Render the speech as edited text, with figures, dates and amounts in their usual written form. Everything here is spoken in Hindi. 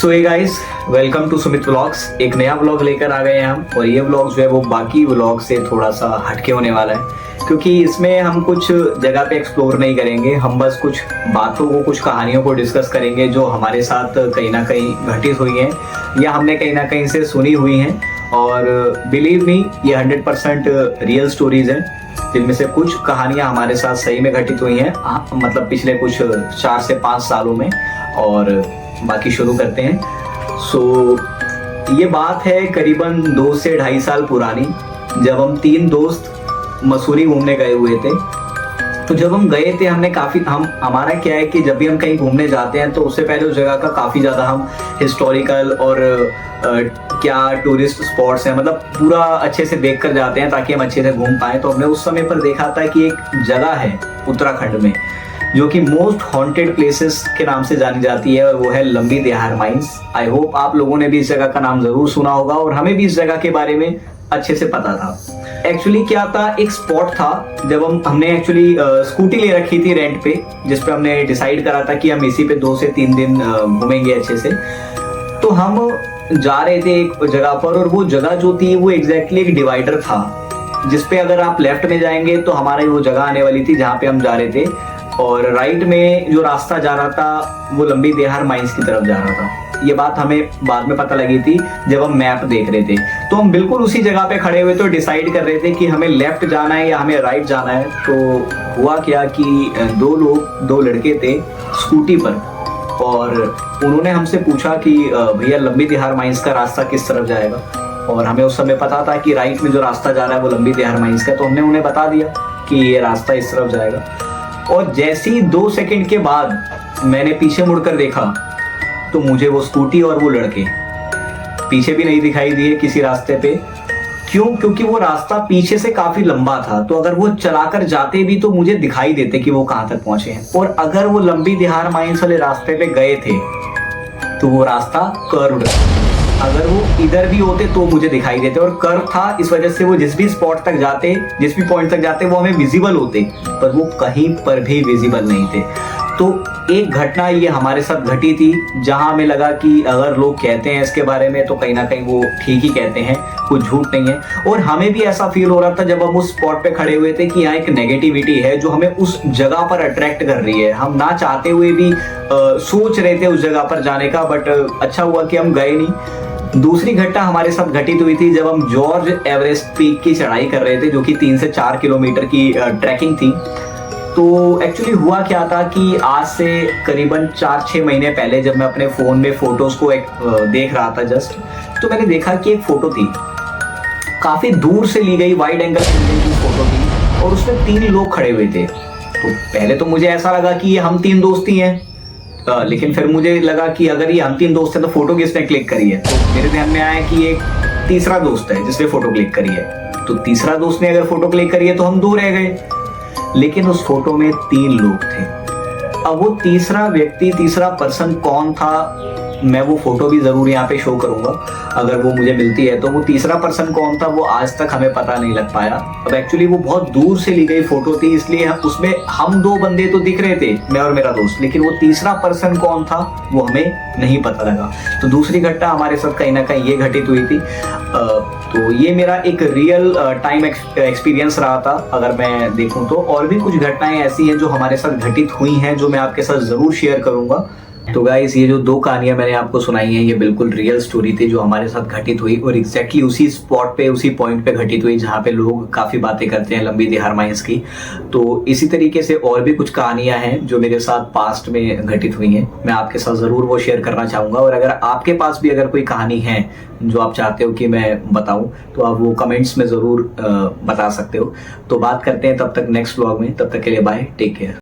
So hey guys, welcome to Sumit vlogs. एक नया व्लॉग लेकर आ गए हैं हम, और ये व्लॉग जो है वो बाकी व्लॉग से थोड़ा सा हटके होने वाला है, क्योंकि इसमें हम कुछ जगह पे एक्सप्लोर नहीं करेंगे। हम बस कुछ बातों को, कुछ कहानियों को डिस्कस करेंगे जो हमारे साथ कहीं ना कहीं घटित हुई हैं या हमने कहीं ना कहीं से सुनी हुई हैं। और बिलीव मी, ये 100% रियल स्टोरीज हैं, जिनमें से कुछ कहानियां हमारे साथ सही में घटित हुई हैं, मतलब पिछले कुछ 4 से 5 सालों में। और बाकी शुरू करते हैं। ये बात है करीबन 2 से 2.5 साल पुरानी, जब हम 3 दोस्त मसूरी घूमने गए हुए थे। तो जब हम गए थे, हमारा क्या है कि जब भी हम कहीं घूमने जाते हैं तो उससे पहले उस जगह का काफ़ी ज़्यादा हम हिस्टोरिकल और क्या टूरिस्ट स्पॉट्स हैं, मतलब पूरा अच्छे से देख कर जाते हैं ताकि हम अच्छे से घूम पाएँ। तो हमने उस समय पर देखा था कि एक जगह है उत्तराखंड में जो कि मोस्ट हॉन्टेड प्लेसेस के नाम से जानी जाती है, और वो है लंबी दिहार माइंस। आई होप आप लोगों ने भी इस जगह का नाम जरूर सुना होगा, और हमें भी इस जगह के बारे में अच्छे से पता था। एक्चुअली क्या था, एक स्पॉट था जब हमने एक्चुअली स्कूटी ले रखी थी रेंट पे, जिस पे हमने डिसाइड करा था कि हम इसी पे 2 से 3 दिन घूमेंगे अच्छे से। तो हम जा रहे थे एक जगह पर, और वो जगह जो थी वो एग्जैक्टली एक डिवाइडर था, जिसपे अगर आप लेफ्ट में जाएंगे तो हमारी वो जगह आने वाली थी जहाँ पे हम जा रहे थे, और राइट में जो रास्ता जा रहा था वो लंबी दिहार माइंस की तरफ जा रहा था। ये बात हमें बाद में पता लगी थी जब हम मैप देख रहे थे। तो हम बिल्कुल उसी जगह पे खड़े हुए तो डिसाइड कर रहे थे कि हमें लेफ्ट जाना है या हमें राइट जाना है। तो हुआ क्या कि 2 लड़के थे स्कूटी पर, और उन्होंने हमसे पूछा कि भैया लंबी दिहार माइंस का रास्ता किस तरफ जाएगा। और हमें उस समय पता था कि राइट में जो रास्ता जा रहा है वो लंबी दिहार माइंस का। तो हमने उन्हें बता दिया कि ये रास्ता इस तरफ जाएगा। और जैसे ही 2 सेकंड के बाद मैंने पीछे मुड़कर देखा तो मुझे वो स्कूटी और वो लड़के पीछे भी नहीं दिखाई दिए किसी रास्ते पे। क्यों? क्योंकि वो रास्ता पीछे से काफी लंबा था, तो अगर वो चलाकर जाते भी तो मुझे दिखाई देते कि वो कहां तक पहुंचे हैं। और अगर वो लंबी दिहार माइंस वाले रास्ते पे गए थे तो वो रास्ता कर्व्ड, अगर वो इधर भी होते तो मुझे दिखाई देते, और कर्व था इस वजह से वो जिस भी स्पॉट तक जाते, जिस भी पॉइंट तक जाते वो हमें विजिबल होते, पर वो कहीं पर भी विजिबल नहीं थे। तो एक घटना ये हमारे साथ घटी थी जहां हमें लगा कि अगर लोग कहते हैं इसके बारे में तो कहीं ना कहीं वो ठीक ही कहते हैं, कुछ झूठ नहीं है। और हमें भी ऐसा फील हो रहा था जब हम उस स्पॉट पे खड़े हुए थे कि यहाँ एक नेगेटिविटी है जो हमें उस जगह पर अट्रैक्ट कर रही है। हम ना चाहते हुए भी सोच रहे थे उस जगह पर जाने का, बट अच्छा हुआ कि हम गए नहीं। दूसरी घटना हमारे साथ घटित हुई थी जब हम जॉर्ज एवरेस्ट पीक की चढ़ाई कर रहे थे, जो कि 3 से 4 किलोमीटर की ट्रैकिंग थी। तो एक्चुअली हुआ क्या था कि आज से करीबन 4-6 महीने पहले जब मैं अपने फ़ोन में फ़ोटोज़ को देख रहा था जस्ट, तो मैंने देखा कि एक फ़ोटो थी, काफ़ी दूर से ली गई वाइड एंगल की फ़ोटो थी, और उसमें 3 लोग खड़े हुए थे। तो पहले तो मुझे ऐसा लगा कि ये हम 3 दोस्त ही हैं, लेकिन फिर मुझे लगा कि अगर ये हम 3 दोस्त हैं तो फ़ोटो किसने क्लिक करी है। तो मेरे ध्यान में आया कि एक तीसरा दोस्त है जिसने फ़ोटो क्लिक करी है। तो तीसरा दोस्त ने अगर फ़ोटो क्लिक करी है तो हम 2 रह गए, लेकिन उस फोटो में 3 लोग थे। अब वो तीसरा व्यक्ति, तीसरा पर्सन कौन था, मैं वो फोटो भी जरूर यहाँ पे शो करूंगा अगर वो मुझे मिलती है। तो वो तीसरा पर्सन कौन था वो आज तक हमें पता नहीं लग पाया। अब एक्चुअली वो बहुत दूर से ली गई फोटो थी, इसलिए उसमें हम 2 बंदे तो दिख रहे थे, मैं और मेरा दोस्त, लेकिन वो तीसरा पर्सन कौन था वो हमें नहीं पता लगा। तो दूसरी घटना हमारे साथ कहीं ना कहीं ये घटित हुई थी। तो ये मेरा एक रियल टाइम एक्सपीरियंस रहा था अगर मैं देखूं तो। और भी कुछ घटनाएं ऐसी हैं जो हमारे साथ घटित हुई हैं जो मैं आपके साथ जरूर शेयर करूंगा। तो गाइस, ये जो 2 कहानियां मैंने आपको सुनाई हैं ये बिल्कुल रियल स्टोरी थी जो हमारे साथ घटित हुई, और एग्जैक्टली उसी स्पॉट पे, उसी पॉइंट पे घटित हुई जहाँ पे लोग काफ़ी बातें करते हैं लंबी दिहार माइंस की। तो इसी तरीके से और भी कुछ कहानियां हैं जो मेरे साथ पास्ट में घटित हुई हैं, मैं आपके साथ ज़रूर वो शेयर करना चाहूँगा। और अगर आपके पास भी अगर कोई कहानी है जो आप चाहते हो कि मैं बताऊं तो आप वो कमेंट्स में ज़रूर बता सकते हो। तो बात करते हैं तब तक नेक्स्ट व्लॉग में, तब तक के लिए बाय, टेक केयर।